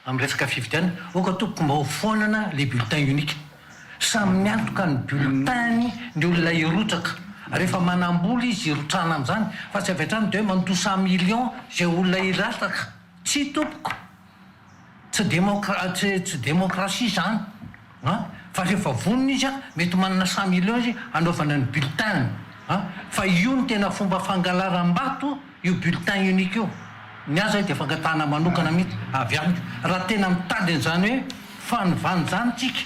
amin'ny resaka fividianana oka tompoko mba ho foanana le bulletin unique samy miantoka ny bulletin ny olona irotsaka rehefa manamboly izy irotrana amin'izany fa tsy avetrany de hoe manoto 100 millions zay olona irataka tsy tompoko tsy démocratie zany fa rehefa vonona izy mety manana 100 millions izy anaovana ny bulletin fa io ny tena fomba fangalaram-bato io bulletin unique io ny aza dia fangatahana manokana mihitsy avy any raha tena mitady an'izany hoe fanovany zany tsika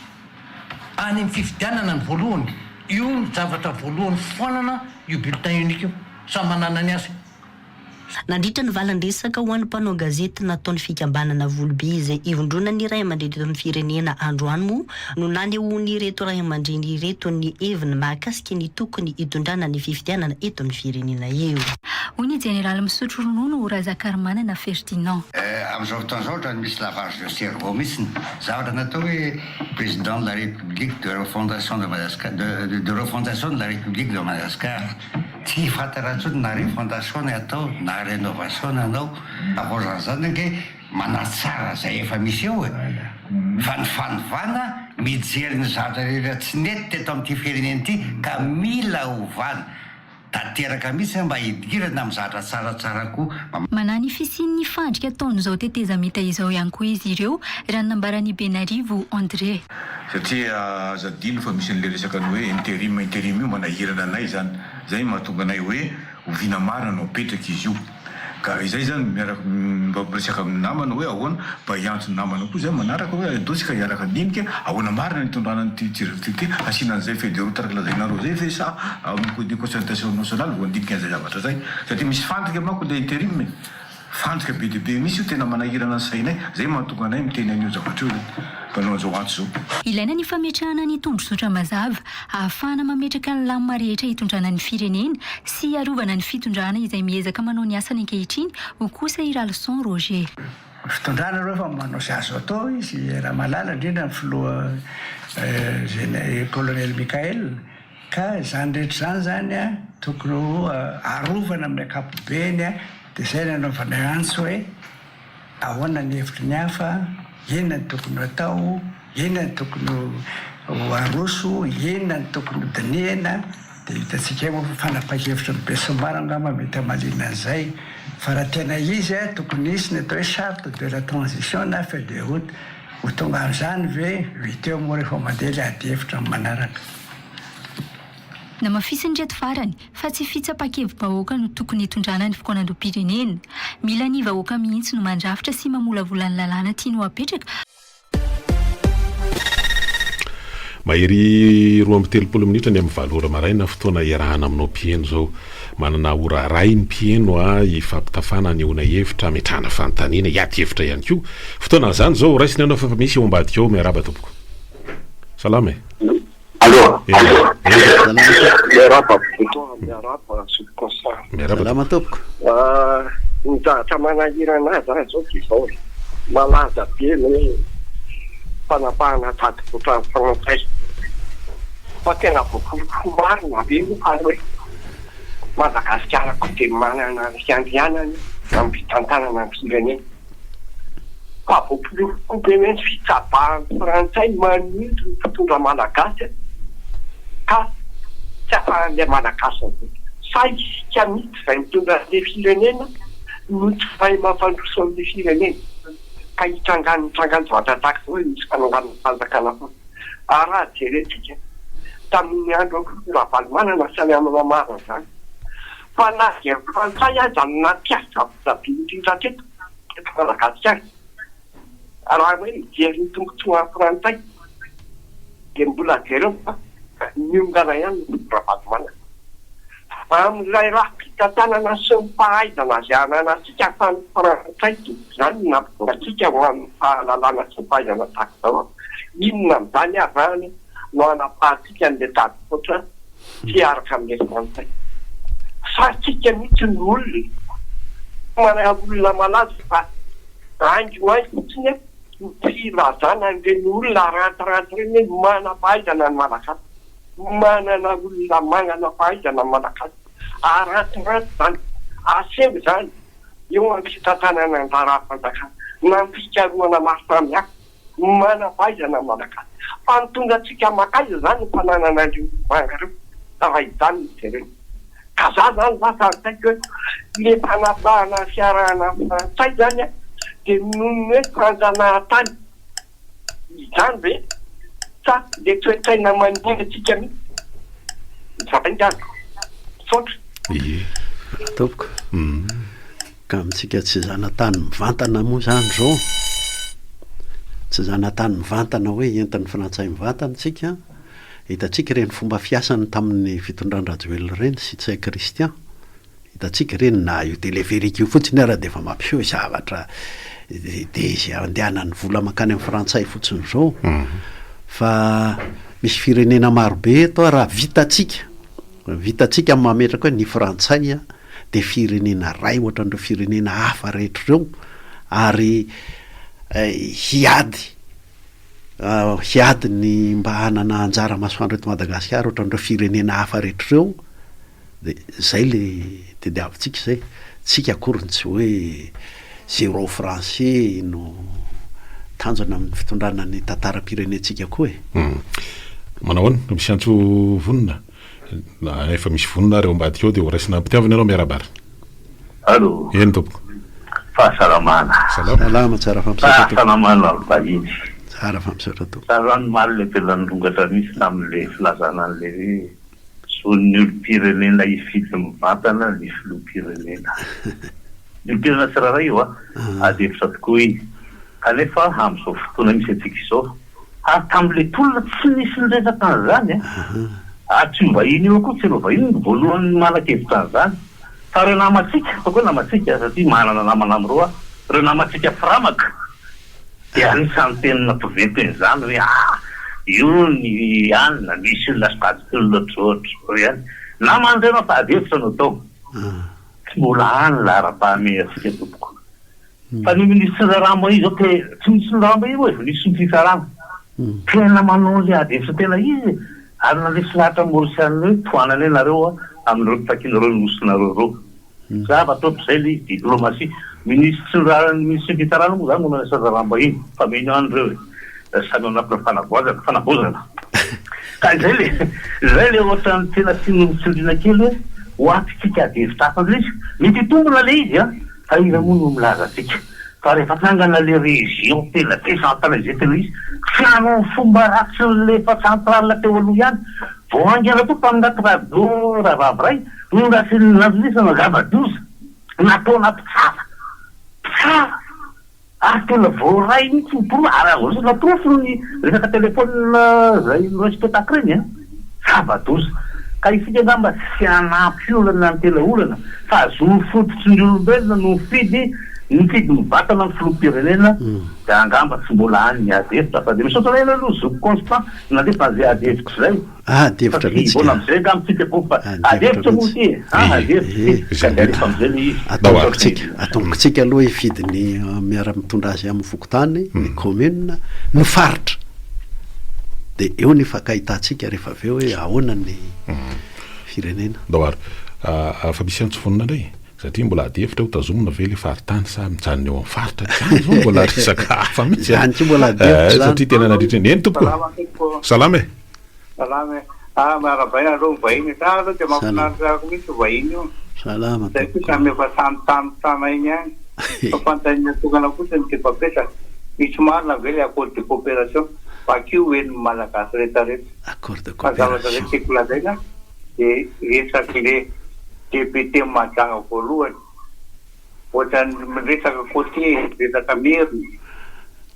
any amin'ny fifidianana ny voalohany io ny zavatra voalohany foanana io bulletin unique io samy manana ny azy nandritra ny valan-dresaka ho an'ny mpanao gazety nataon'ny fikambanana Volobe izay ivondrona ny ray aman-dreny ny firenena androany moa no nanehoany ireto ray aman-dreny ireto ny heviny mahakasika ny tokony hitondrana ny fifidianana eto amin'ny firenena eo. Hoy ny général misotro ronono Razakarimanana Ferdinand. Amin'izao fotoan'izao ohatrany misy lavage de cerveau mihitsiny zavatra natao hoe président de la République de refondation de Madagascar de refondation de la République de Madagascar tsy fantaratsony na refondation atao na rénovation anao akoran'izany ange manatsara zay efa misy eo fa ny fanovana mijery ny zavatra rehetra tsy nety teto amin'ity firenena ity ka mila ovana tanteraka mihitsy mba hidirana amin'ny zavatra tsaratsara koa manany fisian'ny fandrika ataon'izao tetezamita izao ihany koa izy ireo raha nambaran'ny Benarivo André satria azadino fa misy an'le resaka ny hoe intérim io manahirana anay zany zay mahatonga anay hoe ovina marina no apetraka izy io ka izay zany miaraka mba resaka amin'ny namana hoe ahoana mba hiantso namana koa zay manaraka hoe adosika hiaraka dinika ahoana marina nitondrana ty asina an'izay feuille de route araka lazainareo zay fe sa amin'ny concertation nationale vao andinika an'izay zavatra zay satria misy fandrika manko le intérim fandrika be deaibe misy io tena manahirana ny sainay zay mahatonga anay miteny an'io zavatra io mpanao an'izao antso zao ilaina ny fametrahana ny tombotsotra mazava ahafahana mametraka ny lamina rehetra hitondrana ny firenena sy arovana ny fitondrana izay miezaka manao ny asany ankehitriny ho kosa Iralson Roger. Fitondrana reo fa manao sy azo atao izy raha malala indrindra ny filoha colonel Mikael ka zany rehetra zany zany tokony arovana amin'ny ankapobeny dia zay ny anaovana antso hoe ahoana ny hevitry ny hafa inona ny tokony atao inona ny tokony aroso inona ny tokony dinihana dia hitantsika moa fanapa-kevitra ny besombara ngamba mety hamalina an'izay fa raha tena izy tokony isy ny atao hoe charte de la transition na feuille de route ho tonga amin'izany ve vita eo moa rehefa mandeha le ady hevitra amin'ny manaraka namafisiny reto farany fa tsy fitsapa-kevi-bahoaka no tokony hitondrana ny fikoanandrom-pirenena mila ny vahoaka mihitsy no mandrafitra sy mamolavola ny lalàna tiany ho apetraka. Mahery 2:30 minitra ny amin'ny 7 ora maraina fotoana iarahana aminao mpieno zao manana ora ray ny mpieno ifampitafana ny ona hevitra metrahana fanontaniana hiady hevitra ihany koa fotoana zany zao raisiny anao fa misy eo ambadika ao miaraba tompoko salama Allô. Salama tompoko. Nitatra manahirana azy zao izao malaza be ny fanapahana tadipotra frantsay fa tena voakoloko marina be fa hoe Madagasikara ko dia manana fiandrianany amin'ny fitantanana ny firenena fa voakoloko be mihitsy fitsapahan'ny frantsay manindry ny mpitondra malagasy ka tsy afahan'ilay malagasy sa isika mihitsy izay mitondra le firenena no tsy fay mampandroso amin'le firenena ka hitsangany zavatra tahaka hoe misy fananganana fanjakana foana raha jerentsika tamin'ny andro Ravalomanana samy amina marina zany fa na dia frantsay aza nampiasa zabiindrindra teto Madagasikara raha hoe mijery ny tombontsoa frantsay dia mbola jereo miongana ihany Ravalomanana amin'ilay raha fitantanana sy ny fahaizana izay ananasika fa ny frantsay zany nampitongatsika ho amin'ny fahalalana sy ny fahaizana tahaka izao inona amin'izany avany no anapahantsika n'ilay tadipotra sy araka amin'ilay frantsay satsika mihitsy ny olona mana olona malaza fa aingoaingo fotsiny filazana an'ireny olona rantiranty reny hoe manam-pahaizana ny malagasy manana olona manana fahaizana ny malagasy arantiranty zany asembo zany eo amin'ny fitantanana anjara fanjakana na ny fikaroana maro samihafa manafaizana malaka fa nitondra antsika makaiza zany ny mpananana an'io manga reo tavahizany misy reny ka za zany vasasaiko hoe le mpanapahana fiarahana frantsay zany a de nono hoe fanjanahatany izany be sa le toetsaina manindry atsika mihitsy zapaingako sotra ataoko ka amintsika tsy zanatany mivantana moa zany zao tsy zanatany mivantana hoe entin'ny frantsay mivantana tsika hitatsika reny fomba fiasany tamin'ny fitondran-drajoely reny sy tsay kristian hitatsika reny na io televerika io fotsiny raha de efa mampiseho zavatra de izy andehanany vola makany amin'ny frantsay fotsiny zao fa misy firenena marobe eto raha vitatsika mametraka hoe ny frantsay a de firenena ray ohatran'ireo firenena hafa rehetra reo ary hiady ny mba hanana anjara masoandro eto Madagasikara ohatran'ireo firenena hafa rehetra reo de zay le tediavintsika zay tsika akoriny tsy hoe zéro français no tanjona amin'ny fitondrana ny tantaram-pirenentsika koa manao ahoana misy antso vonona na efa misy vonona reo ambadika eo de ho raisina ampitiavana ianao miarabara allo eny tompoko fahasalamana salama tsara fampisaotra fahasalamana vahiny tsara fampisaotra to sarany maro le telanyrongatra misy tamin'le filazana an'le son'ny olo-pirenena ifidy mivantana ny filoham-pirenena ny olo-pirenena tsiraray io adefitra tokoa iny kanefa am'izao fotoana misy atsika izao ary tamin'le tolona tsy nisy niresaka an'izany tsy mivahiny io koa tsy reo vahiny ny voalohany manakevitra an'izany fa reo namatsika ataoko hoe namatsika satria manana namana am'ireo reo namatsika firamaka de anisany tena nampiventiny zany hoe io ny anina misy olona sitadik'olona ohatrohatro ihany namandrena fa adefitra no atao tsy mbola any la ara-pahamehatsika tompoko fa ny ministre Ramba io zao tsy misy ny Ramba io hoe nisy ny fifarana tena manao le adefitra tena izy ary nalesy lahatra morisiany hoe toanany nareo amin'ireo mitakinareo nosinareo reo zava ataoko zay le diplomatie ministre fitarana moa zany no ministre Ramba iny fa mino an'ireo samy anapina fanabozana ka zay le ohatrany tena tsindrina kely hoe hoatsika adefitra hafa le izy mety tombona le izy fa ira moa no milaza atsika fa rehefa tangana le région tena décentralisé tena izy fiano fomba ratsy le fa centrale teo aloha ihany vao angela to fa minaty radio ravavray no rasinazisana gavadoza natao anaty tsara ary tena voaray mitsy miporo ary azo natrofo ny resaka telefôna zay no spectacle reny zavadoza ka isika angamba tsy anampy olana ny tena olana fa azo fototsy ny olombelona no fidy mivantana ny filoham-pirenena de angamba tsy mbola any ny adefitra fa de misaotra ela aloha zoko constant nandefa zay adefitra zay adefitra mihitsy bona am'izay angamba tsika fa adefitra moa ty adefitra ka rehefa am'izay le izy atombotsika aloha ifidiny miara-mitondra azy amin'ny fokotany ny commune ny faritra de eo ny fakahitatsika rehefa aveo hoe ahoana ny firenena daoary fa misy antso vonona ndray satria mbola adefitra ho tazomina ve le faritany sa mijanona eo amin'ny faritra zany zao mbola resaka hafa mihitsy zany tsy mbola adefitra zany satria tena nandritrany eny tompoko salama marabaina aloha vahiny aloha de mafinaritrako mihitsy vahiny io salama zay koa samy efa tana iny any fa fantanina tokana fotsiny de papesa misy marina ve le accord de coopération fakio eny malagasy rehetrarehetra accord de fa zavatra zay coopération tiako lazaina de resaky le député Madanga voalohany ohatrany resaka côté resaka merina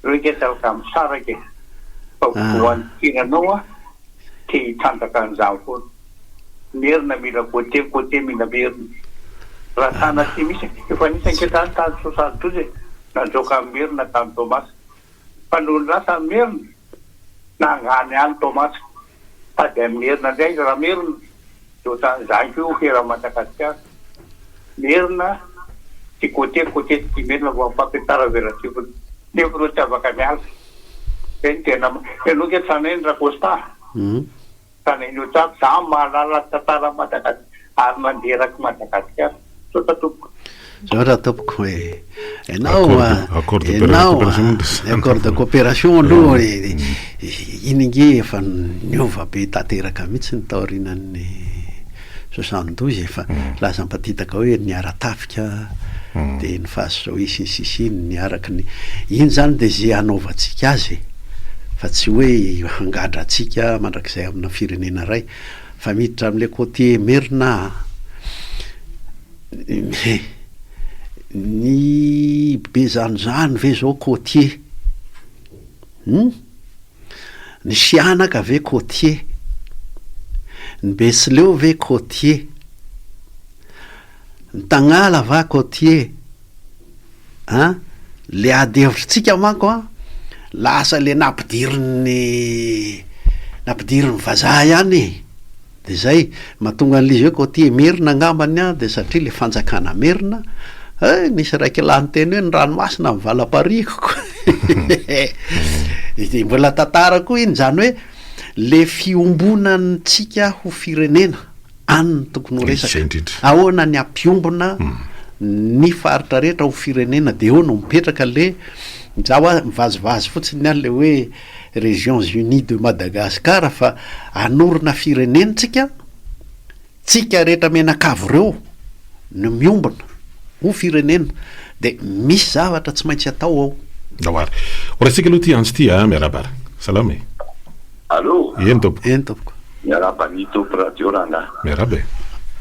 reo ketraka misaraka fa voan'ny firenanao te hitanjaka an'izao foana merina mila côté mila merina raha tana ty misy efa nisanketany tany sosany tozy nanjoka merina tany Tomasa fa nony rasa merina nangany any Tomasa fa de merina ndray raha merina zany koa hera Madagasikara merina ty côté ty merina vao ampampitara verativony nefa reo tiavaka miala eny tena eno ke tsana eny rakosta tsana eny otsako za mahalala tantara Madagasikara ary manderaky Madagasikara so tatompoko zao raha ataoko hoe enao accord de coopération accord de coopération aloha iny nge efa niova be tanteraka mihitsy ny taorinan'ny 72 efa laza mpatitaka hoe niara-tafika de ny fahazao isinsisiny niaraka ny iny zany de zay anaovantsika azy fa tsy hoe hangadra atsika mandrakizay amina firenena ray fa miditra am'le côté Merina ny Besanzany ve zao côtier ny Sianaka ve côtier ny Besleo ve côtier ny Tagnala va côtier le ady hevitritsika manko lasa le nampidiriny vazaha ihany de zay mahatonga an'izy hoe côtier Merina angambany de satria le fanjakana Merina nisy raiky lany teny hoe ny ranomasina amin'ny valam-parikoko mbola tantara koa iny zany hoe le fiombonantsika ho firenena any tokony ho resaka ahoana ny ampiombona ny faritra rehetra ho firenena de eo no mipetraka le zaho mivazivazy fotsiny any le hoe Régions Unies de Madagascar fa anorina firenentsika tsika rehetra menakavo reo no miombona ho firenena de misy zavatra tsy maintsy atao ao daoary oratsika aloha ty anjo ty miarabara salame allo eny tompo miaraba ny tompo radio ranga miaraba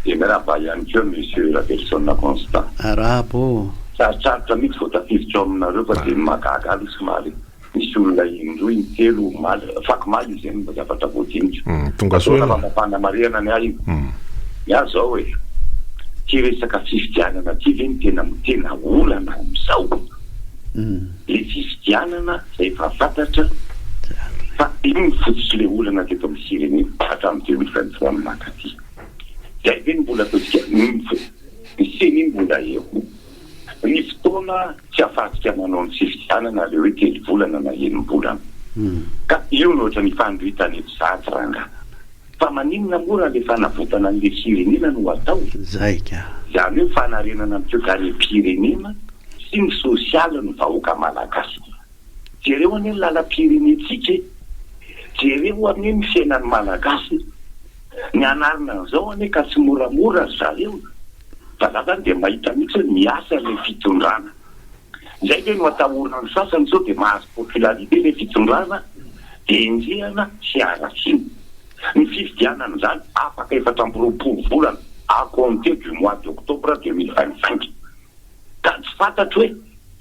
de miaraba ihany keo monsieur la personne constant arabo sarotsarotra mihitsy vao tafiditra ao aminareo fa de magaga alo somary misy olona indroy telo fakimaly izy mba zavatra voadinitra tonga soa mapana mariana ny ahy miazo zao hoe ty resaka fifidianana ty ve ny tena olana amizao le fifidianana zay efa fantatra fa iny fototsy le olana teto amin'ny firenena hatramin'ny 2023 aminakaty zay ve ny mbola ataotsika miseny iny mbola eo ny fotoana tsy afatsika manao ny fifidianana le hoe telo volana na enim-bolana ka io nohatra ny fandritany efizaty ranga fa maninona mora le fanavotana an'le firenena no atao zay ka zany hoe fanarenana mitokarem-pirenena sy ny sosialy ny vahoaka malagasy jereo anie ny lalam-pirenetsika jereo anie ny fiainan'ny malagasy ny anarina an'izao anie ka tsy moramora zareo fa zavany de mahita mihitsy miasa le fitondrana zay hoe no atahorana ny sasany zao de mahazo popularité le fitondrana de enjehana sy arasiny ny fifidianana zany afaka 7 volana à compter du mois d'octobre 2025 ka tsy fantatro hoe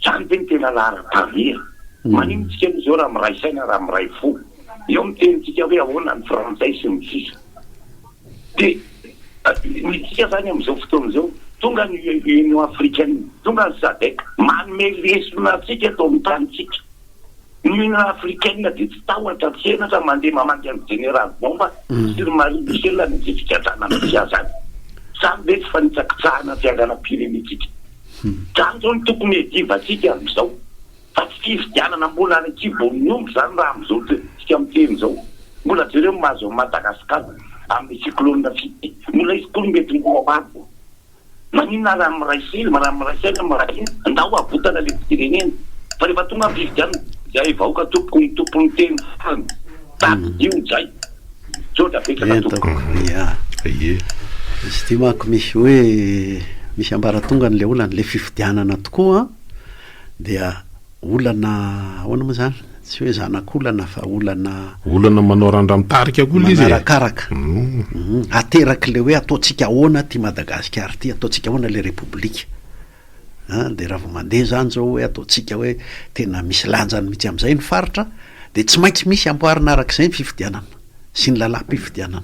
zany ve ny tena lahara-pahameha manino tsika an'izao raha miray saina raha miray fo eo mitenitsika hoe ahoana ny frantsay sy ny sisa de nitsika zany am'izao fotoana zao tonga ny union africaine tonga ny sadek manome lesona atsika atao amin'ny tanitsika ny union africaine de tsy tahotra tsenatra mandeha mamangy amin'ny général bomba sur Marie Michel ny fikadrana am'tia zany samy be tsy fanitsakitsahana fianganam-pirenetsika zany zao ny tokony edivatsika am'izao fa tsy fifidianana mbola any kibon'omby zany raha am'izao tsika miteny zao mbola jereo mahazo Madagasikara amin'ny cyclone fity mbola izy koa mety mboaabo maninona raha miraisely mirainy andao avotana le firenena fa rehefa tonga amin'ny fifidianana zay vahoaka tompony teny io zay zao da petraka tompony izy ty manko misy hoe misy ambaratonga n'le olana le fifidianana tokoa dia olana ahoana moa zany tsy hoe zanak'olana fa olana manao randra-mitarika koa izy manakaraka ateraky le hoe ataotsika ahoana ty Madagasikara ty ataotsika ahoana le république de raha vao mandeha zany zao hoe ataotsika hoe tena misy lanjany mihitsy am'izay ny faritra de tsy maintsy misy amboarina arak'izay ny fifidianana sy ny lalam-pifidianana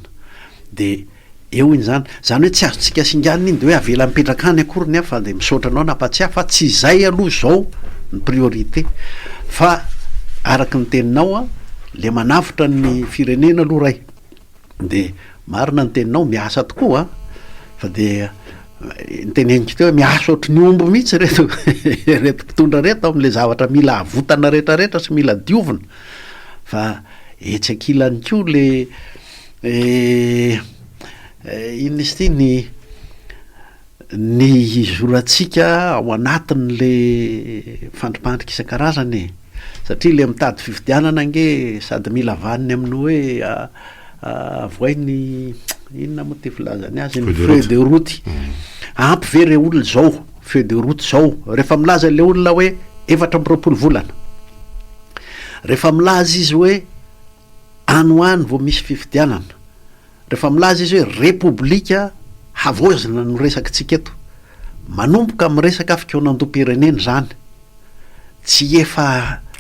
de eo iny zany hoe tsy azotsika singanina iny de hoe avela mipetraka any akoriny a fa de misaotra anao nampatsiahy fa tsy zay aloha zao ny priorité fa araky ny teninao le manavitra ny firenena aloha ray de marina ny teninao miasa tokoa fa de ny teneniko teo hoe miasa ohatry ny omby mihitsy reto mpitondra reto am'le zavatra mila avotana rehetrarehetra sy mila diovina fa etsakilany ko le iny izy ty ny ny zoratsika ao anatin'le fandrimpandrika isan-karazany satria le mitady fividianana nge sady mila vaniny amin'ny hoe voainy inona moa ty filazany azy ny feu de route ampy ve re olona zao feu de route zao rehefa milaza le olona hoe 4 volana rehefa milaza izy hoe anoany vao misy fividianana rehefa milaza izy hoe repoblika havozina no resaka tsika eto manomboka amin'ny resaka afikaonandoam-pirenena zany tsy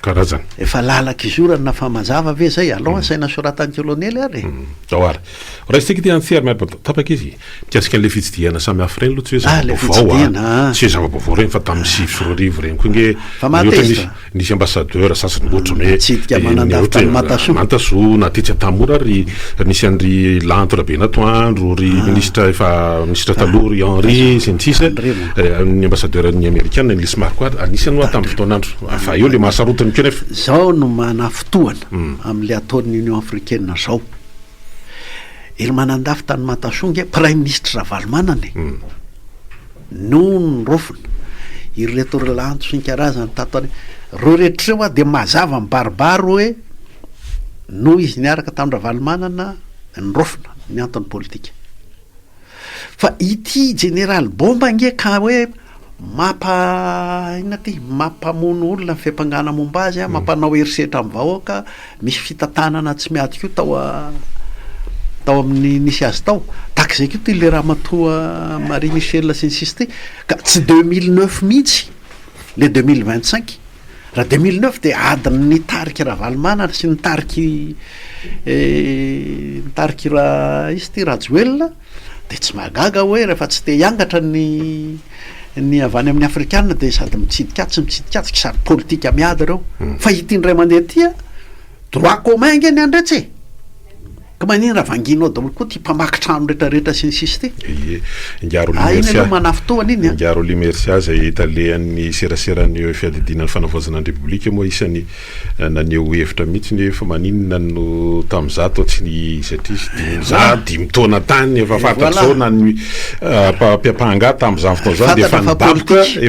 karazana efa lalaka izorana fa mazava ve zay aloha saina soratany kolonely ary awara raha isika ty antsiary miaraka tapaka izy mikasika an'le fitsidiana samy hafa reny aloha tsy hoe le zava-baovao fitsidiana tsy hoe zava-baovao reny fa tamin'ny 6 reny koa nge fa mateza nisy ambassadeur sasany ohatrany hoe tsidika manandavitra ny Matasoa natetsy tamora ry nisy an'ry lantre be natoandro ry ministre taloha ry Henri sy ny sisa ny ambassadeur ny américaine ny Lismar koa anisany tamin'ny fotoanandro fa eo le mahasarotany keo nefa zao no mana fotoana amin'le ataon'ny Union africaine zao ery manandafy tany Matasonga prime ministre Ravalomanana no nyrofona ireto relanto sy ny karazany tato reo rehetra reo de mazava mibaribaro hoe no izy niaraka tamin'ny Ravalomanana nyrofona ny antony politika fa ity général Bomba nge ka hoe mampamono olona ny fiampangana momba azy mampanao herisetra amin'ny vahoaka misy fitantanana tsy miady koa tao amin'ny nisy azy tao takzay koa ty le raha matoa Marie Michel sy ny sisa ty ka tsy 2009 mihitsy le 2025 raha 2009 de adiny nitariky Ravalomanana sy nitariky raha izy ty Rajoelina de tsy magaga hoe rehefa tsy te hiangatra ny avy any amin'ny afrikana de sady mitsidikatsy sary politika miady reo fa hitindray mandeha tya droit commun nge ny andretsy ka manino raha vanginao daholo koa ty mpamaky trano rehetrarehetra sy ny sisa ty ino manafitoana iny Ngaro Limercia zay italean'ny seraseran'ny fiadidinan'ny fanavozana ny republika moa isany naneho hevitra mihitsy ny fa maninona no tamin'zato tsy ny satria dimy taona tany efa fantatry zao na ny mpiampahanga tamin'izany fotoana zany de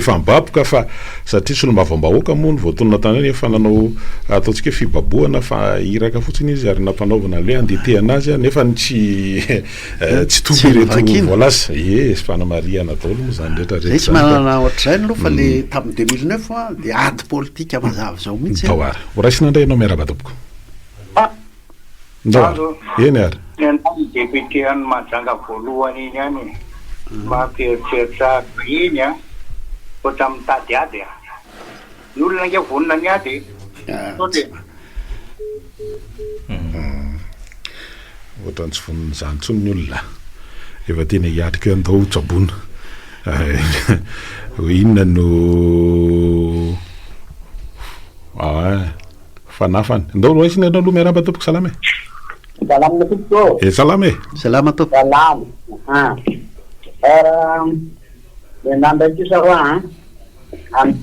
efa mibaboka fa satria tsy olo-mavambahoaka moa ny voatonona tany efa nanao ataontsika fibaboana fa iraka fotsiny izy ary nampanaovana le andetehana azy nefa tsy toby reto voalasa fanamariana daholo moa zany rehetra tsy manana ohatrazay aloha fa le tamin'ny 2009 de ady politika mazava zao mihitsy tawara raisy nandray ianao miaraba tompoko eny ary député any Mahajanga voalohany iny any mampieritreritra iny ko tamin'ny tady ady ny olona nge vonona ny ady ohatrany tsy vonony zany tsony ny olona efa tena hiatrika andao tsabona inona no fanafany ndao roa isiny anao aloha miaraba tompoko salama salama tompoko salama tompoko le nandray sawa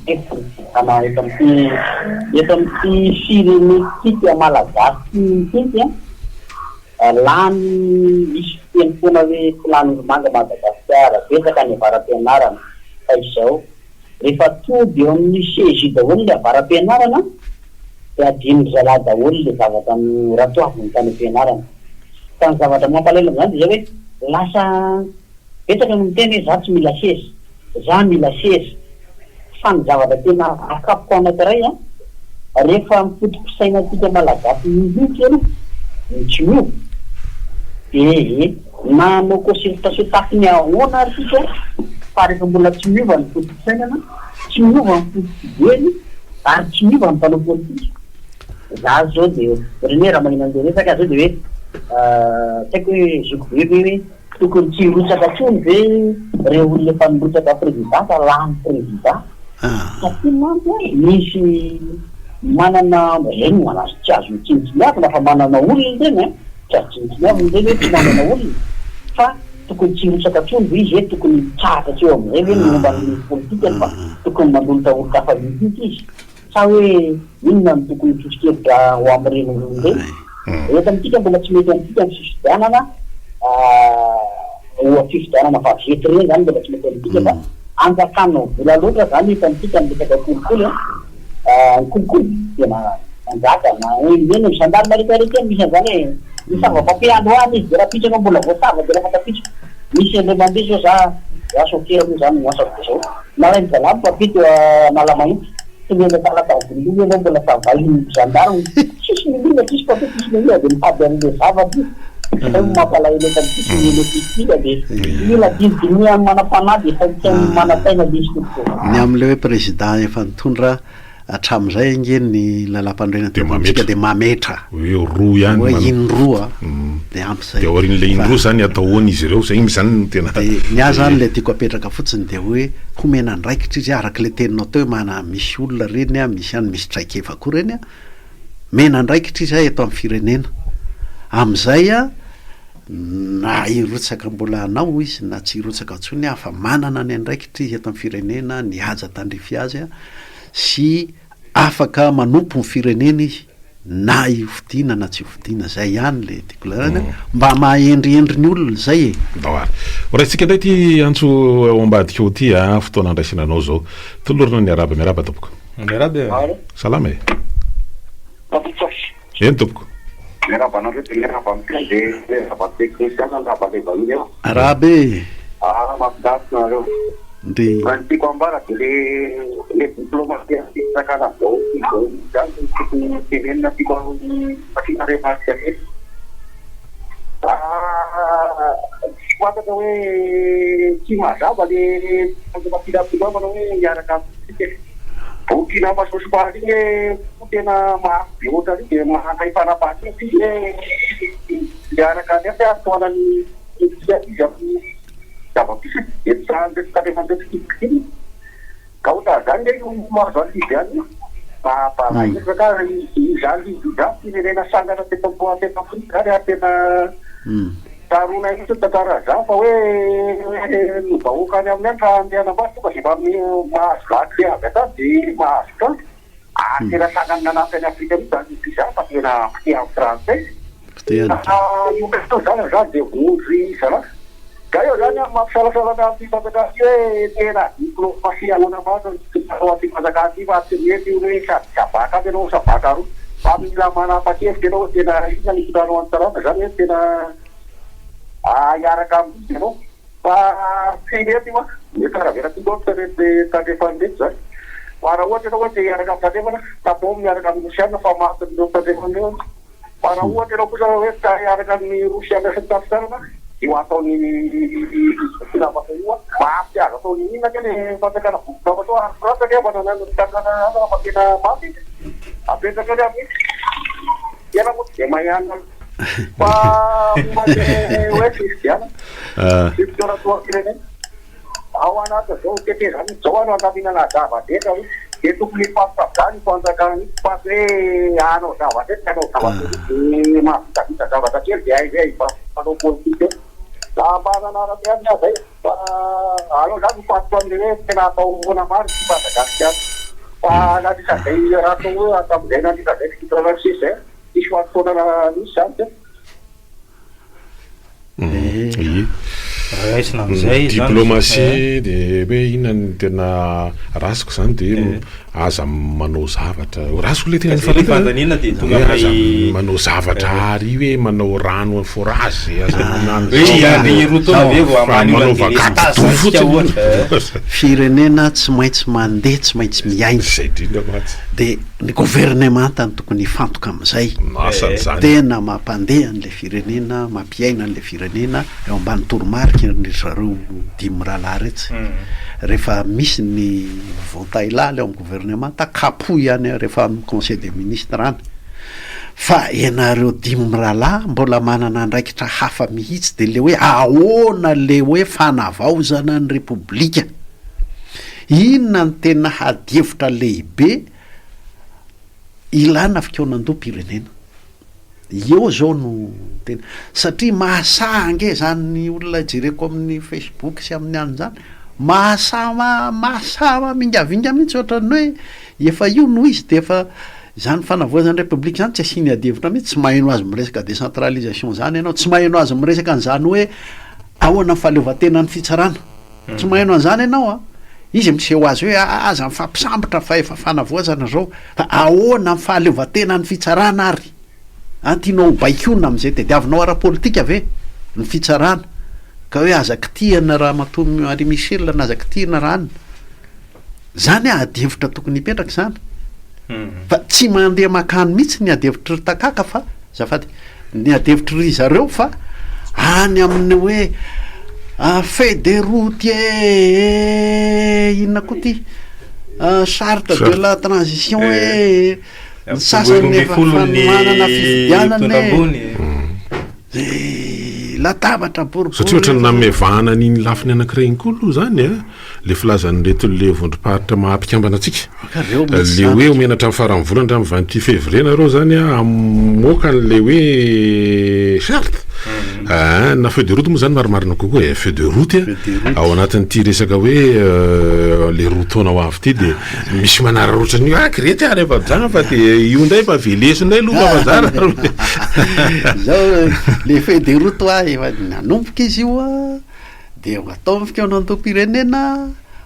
eto amin'ty firenetika malagasy tiky lany misy fitenimpona hoe filan'olomanga Madagasikara betsaka ny avaram-pianarana fa izao rehefa tody eo amin'ny CEJ daholo le avaram-pianarana de adiny zala daholo le zavatra ny ratoavy ny tany am-pianarana fa ny zavatra mampalahelo zany de zay hoe lasa betsaka no miteny hoe za tsy mila seza za mila seza fa ny zavatra tena akapoko anankiray rehefa mipotiposaina tika malagasy mihitsy eny tsy miova de nanao consultation tapiny ahoana arsika fa rehefa mbola tsy miova ny potiposainana tsy miova ny potipoeny ary tsy miova ny mpanao politika za zao de rene raha magnino an'zay resaka zao de hoe saiko hoe zoko be hoe tokony tsy rotsaka tsony ve reo olona efa mirotsaka présidenta lany président satria manko misy manana reny manazy tsy azo mitsinitsiniavina fa manana olona zany tsy azo tsinitsiniavina zay hoe tsy manana olona fa tokony tsy rotsaka tsony ve izy tokony tsara tsy eo am'izay ve ny momban'ny politika fa tokony manolota olo tafavitity izy sa hoe inona ny tokony tsosikevitra ho am'ireny olona reny eto amintsika mbola tsy mety amintsika ny fifidianana fifidianana fa vety reny zany mbola tsy le politika fa anjakano vola loatra zany hitantsika miresaka kolikoly kolikoly tena anjaka na eny misandary marikareky misy an'zany hoe misava-papé andro any izy de raha pitraka mbola voasava de lafa tapitraka misy le mandeha zao za sokera moa zany moasa zao na ny zalamy papito malamahitsy tsy mena talatavolo io mbola savahiny gendarme tsisy milina tsisy papito tsisy milina de mitady an'le zavaty mampalahelo tampisy de mila didiny manam-panahy de fa manataina misy tokoa ny am'le hoe président efa nitondra hatramin'izay ange ny lalam-pandrena temotsika de mametra hoe roa ihany hoe indroa de ampy zay de orin'le indroa zany ataoany izy ireo zay zany no tena de ny azy zany le tiako apetraka fotsiny de hoe homena andraikitra izy araka le teninao teo mana misy olona reny a misy any misy traikefa koa reny a mena andraikitra izy eto amin'ny firenena am'izay a na irotsaka mbola anao izy na tsy irotsaka ntsony afa manana ny andraikitra izy eto amin'ny firenena ny haja tandrify azy a sy afaka manompo ny firenena izy na ifidiana na tsy ifidiana zay ihany le tiakolarany mba mahendrihendry ny olona zay e daoary oraitsika ndray ty antso ao ambadika eo ty a fotoana andraisinanao zao tolorina ny araba miaraba tompoko miaraba salama e eny tompoko arabe mampidasynareo ndre tiako ambara de le diplomatie sakana zao zany tenenina tiako fasina remarque ake tsy fantatra hoe tsy mazava le mampidapilomana hoe miaraka amitsika boky nama sosopary igny hoe tena mahabe ohatrany de mahandray fanapahaty izy hoe miaraka nefa atoanany izy amin'ny zava-pisy de tsarefandesikatefandesykikiny ka ohatra zany hoe mahazo any izy any mamparahisaka zany iza firenena sangana tetampoatetafrika ary tena tarona ihitsy tantara za fa hoe novahoaka any amin'ny any fa mianambary tonga de mahazo gaty avy ata de mahazo tanty tena sangany nanampy any Afrika mihitsy zany izy za fa tena fite amin'ny français iokato zany zany de vozy zana ka eo zany mampisalasalana ampifantakasy hoe tena diplomatie alana maro atao ampifantakasy fa tsy mety hoe sady sabaka aby anao sabaka roa fa mila manapa-kevitra anao tena ina ny fitanao antsarana zany hoe tena iaraka amin'izy anao fa tsy mety ma mety aravera tikoa de tandrefandreky zany fa raha ohatra anao hoe te iaraka amin'ny tandrefana tapao miaraka amin'ny rosiana fa matin'ireo tandrefandreo fa raha ohatra anao kosa hoe iaraka amin'ny rosiana sy tafitarana io ataony filavaka io mahampy azy ataony inona keny fanjakana vokotrava to arafrasaka e manana tanana fa tena mafy apetraka any amin'ny tena moa de mahana fa hoe kristiana fitoranatoa firenena ao anata zao tete zany zao ano andaminana zava-detra hoe de tokony fampitavizany fanjakany fa hoe anao zava-detra anao zava-detra mahavitavita zavatra kely de aizay fanao politika mbanana arabeany azay fa anao zany mifato amle hoe tena atao ona maro tsy fanjakasy azy fa nanisazay raha atao hoe atamizay nanisazay fitransisy zay isy hoatofonana misy zany diplomatie de hoe inona ny tena rasiko zany de aza manao zavatra rasiko le tena aza manao zavatra ary hoe manao rano forage manao vakato fotsiny firenena tsy maintsy mandeha tsy maintsy miaina zay drindra matsy de ny gouvernement ny tokony fantoka am'izay tena mampandeha an'le firenena mampiaina an'le firenena eo ambany toromarika ny zareo dimy rahalahy retsy rehefa misy ny vontailaly eo amin'ny gouvernement takapo ihany rehefa amin'ny conseil des ministres any fa ianareo dimy mirahalahy mbola manana andraikitra hafa mihitsy de le hoe ahoana le hoe fanavaozana ny repoblika inona ny tena hadevitra lehibe ilana fikonan-do-pirenena eo zao no tena satria mahasange zany ny olona jereko amin'ny Facebook sy amin'ny any zany mahasama mingavinga mihitsy ohatrany hoe efa io no izy de efa zany fanavoazany repoblika zany tsy asiny adevitra mihitsy tsy maheno azy miresaka décentralisation zany ianao tsy maheno azy miresaka an'izany hoe ahoana ny fahaleovantena ny fitsarana tsy maheno an'izany ianao a izy miseho azy hoe aza mifampisambotra fa efa fanavoazana zao fa ahoana ny fahaleovantena ny fitsarana ary tianao baikona am'izay tediavinao ara-politika ve ny fitsarana ka hoe azaky tiana raha matomy Henri Michel na azaky tiana ranina zany adihevitra tokony hipetraka zany fa tsy mandeha makany mihitsy ny adihevitry ry takaka fa zafady ny adihevitry ry zareo fa any amin'ny hoe fait de routier inona koa ty charte de la transition ny sasany efa manana fifidianany latabatra boribory satria ohatra namevahana n'iny lafiny anankiray iny koa aloha zany a le filazan'reto le vondrom-paritra mahampikambana atsika le hoe omenatra amin'ny faran'ny volana hatramin'ny 28 février nareo zany a amoaka n'le hoe charte na feu de route moa zany marimarina kokoa e feu de route ao anatin'ity resaka hoe le routona ho avy ty de misy manararoatra ny krety ary efa jana fa de io ndray efa velesinay aloha fafazara zao le feu de route a efa nanomboka izy io a de atao fikaonantom-pirenena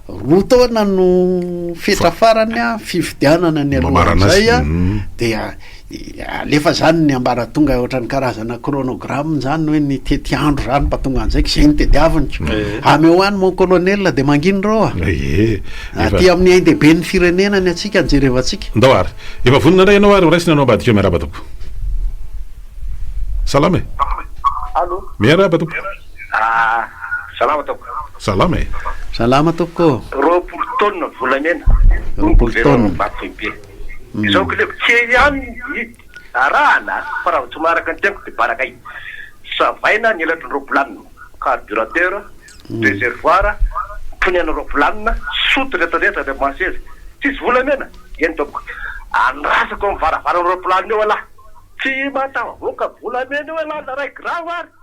rotona no fetra farany a fifidianana ny alohan'izay a de alefa zany ny ambara tonga ohatrany karazana chronogramme zany hoe ny tety andro zany mba tonga an'izay zay ny tediaviniko ameo any mon colonel de manginy reo ty amin'ny aindebe ny firenena ny atsika anjerevatsika ndao ary efa vonina ndray ianao ary raisina anao ambadikeo miaraba toko salama e allo miaraba toko salama toko salama e salama toko roapolo taona volamena roapolo taona be izao ko le tsy ihany arahana fa raha tsy maraka ny tempo de barakay savaina ny elatry ny roaplanina carburateur réservoir mponiana roaplanina soto retraretra de manseza tsisy volamena eny toko andrasako mivaravara ny roaplanina eo alahy tsy matavoaka volamena eo alahy na ray grave ary